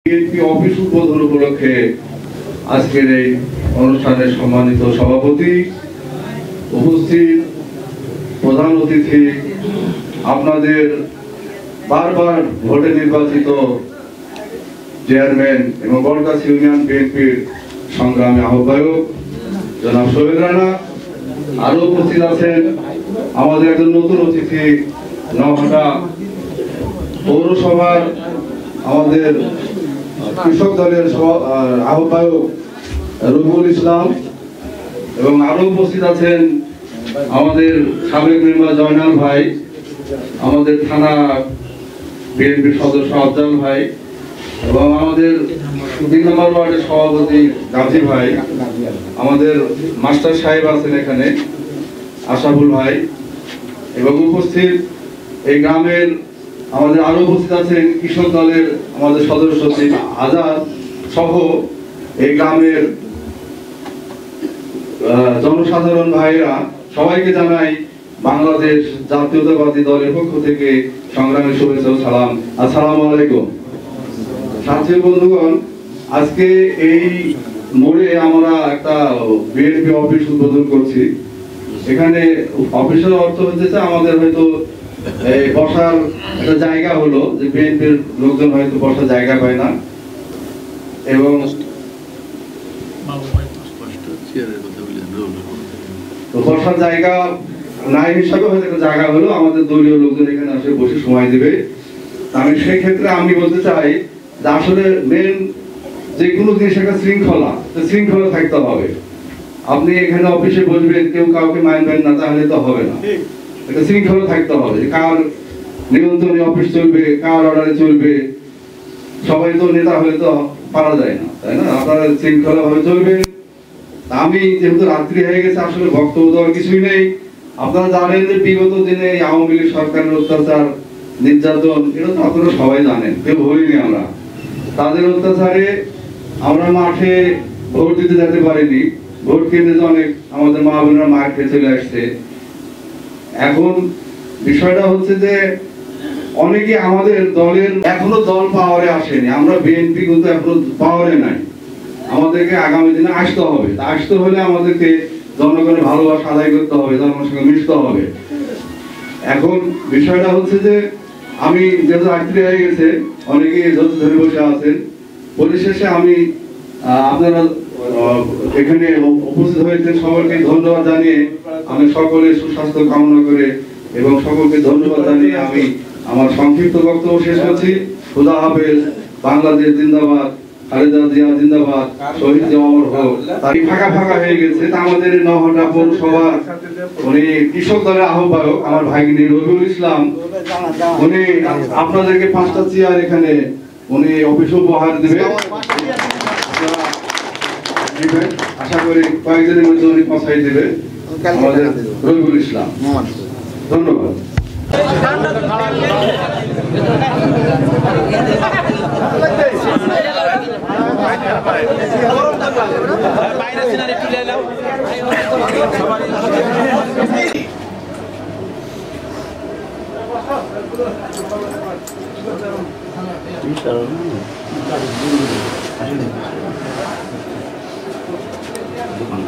BNP office উদ্বোধন উপলক্ষে আজকের এই অনুষ্ঠানের সম্মানিত সভাপতি, উপস্থিত প্রধান অতিথি, আপনাদের বারবার ভোটে নির্বাচিত চেয়ারম্যান এবং বড়গাছি ইউনিয়ন বিএনপির সংগ্রামী আহ্বায়ক জনাব সোহেল রানা, আরো উপস্থিত আছেন আমাদের একজন নতুন অতিথি নওহাটা পৌরসভার আমাদের কৃষক দলের আহ্বায়ক রবিউল ইসলাম, এবং আরো উপস্থিত আছেন আমাদের সাবেক মেম্বার জয়নাল ভাই, আমাদের থানা বিএনপির সদস্য আফজাল ভাই, এবং আমাদের 3 নম্বর ওয়ার্ডের সভাপতি গাজী ভাই, আমাদের মাস্টার সাহেব আছেন এখানে আশাফুল ভাই, এবং উপস্থিত এই গ্রামের আমাদের আরো উপস্থিত আছেন কৃষক দলের আমাদের সদস্য আজাদ সহ এই গ্রামের জনসাধারণ ভাইরা, সবাইকে জানাই বাংলাদেশ জাতীয়তাবাদী দলের পক্ষ থেকে সংগ্রামী শুভেচ্ছা ও সালাম। আসসালামু আলাইকুম। সাথী বন্ধুগণ, আজকে এই মোড়ে আমরা একটা বিএনপি অফিস উদ্বোধন করছি। এখানে অফিসের অর্থ হচ্ছে আমাদের হয়তো বসার একটা জায়গা হলো, যে বিএনপির লোকজন হয়তো বসার জায়গা পায় না, এবং বসার জায়গা নাই হিসাবে হয়তো একটা জায়গা হলো, আমাদের দলীয় লোকজন এখানে আসে বসে সময় দেবে। আমি সেই ক্ষেত্রে আমি বলতে চাই যে আসলে মেন যে কোনো জিনিস একটা শৃঙ্খলা থাকতে হবে। আপনি এখানে অফিসে বসবেন, কেউ কাউকে মানবেন না, তাহলে তো হবে না। একটা শৃঙ্খলা থাকতে হবে, কার নিয়ন্ত্রণে অফিস চলবে, কার অর্ডারে চলবে। সবাই তো নেতা হলে তো পারা যায় না, তাই না? আপনারা শৃঙ্খলা ভাবে চলবেন। আমি যেহেতু রাত্রি হয়ে গেছে, আসলে বক্তব্য দেওয়ার কিছুই নেই। আপনারা জানেন যে বিগত দিনে আওয়ামী লীগ সরকারের অত্যাচার, নির্যাতন, এটা তো আপনারা সবাই জানেন, কেউ ভুলিনি আমরা। তাদের অত্যাচারে আমরা মাঠে ভোট দিতে যেতে পারিনি, ভোট কেন্দ্রে অনেক আমাদের মা বোনেরা মাঠ খেয়ে চলে আসছে। এখন বিষয়টা হচ্ছে যে অনেকে আমাদের দলের এখনো দল পাওয়ারে আসেনি। আমরা বিএনপি কিন্তু এখনো পাওয়ারে নাই। আমাদেরকে আগামী দিনে আসতে হবে। আসতে হলে আমাদেরকে জনগণের ভালোবাসা আদায় করতে হবে, জনগণের সঙ্গে মিশতে হবে। এখন বিষয়টা হচ্ছে যে আমি যেহেতু রাত্রি হয়ে গেছে, অনেকে ধরে বসে আছেন, পরিশেষে আমি আপনারা এখানে উপস্থিত হয়েছেন সকলকে ধন্যবাদ জানিয়ে, আমি সকলের সুস্বাস্থ্য কামনা করে এবং সকলকে ধন্যবাদ জানিয়ে আমি আমার সংক্ষিপ্ত বক্তব্য শেষ করছি। খুদা হাফেজ। বাংলাদেশ জিন্দাবাদ, খালেদা জিয়া জিন্দাবাদ, শহীদ অমর হোক। তাই ফাঁকা হয়ে গেছে। আমাদের নওহাটা পৌরসভার উনি কৃষক দলের আহ্বায়ক আমার ভাগ্নি রবিউল ইসলাম, উনি আপনাদেরকে 5টা চেয়ার এখানে উনি অফিস উপহার দেবে। আশা করি কয়েকদিনের মধ্যে উনি পৌঁছাই দেবে আমাদের রবিউল ইসলাম। ধন্যবাদ। দোকান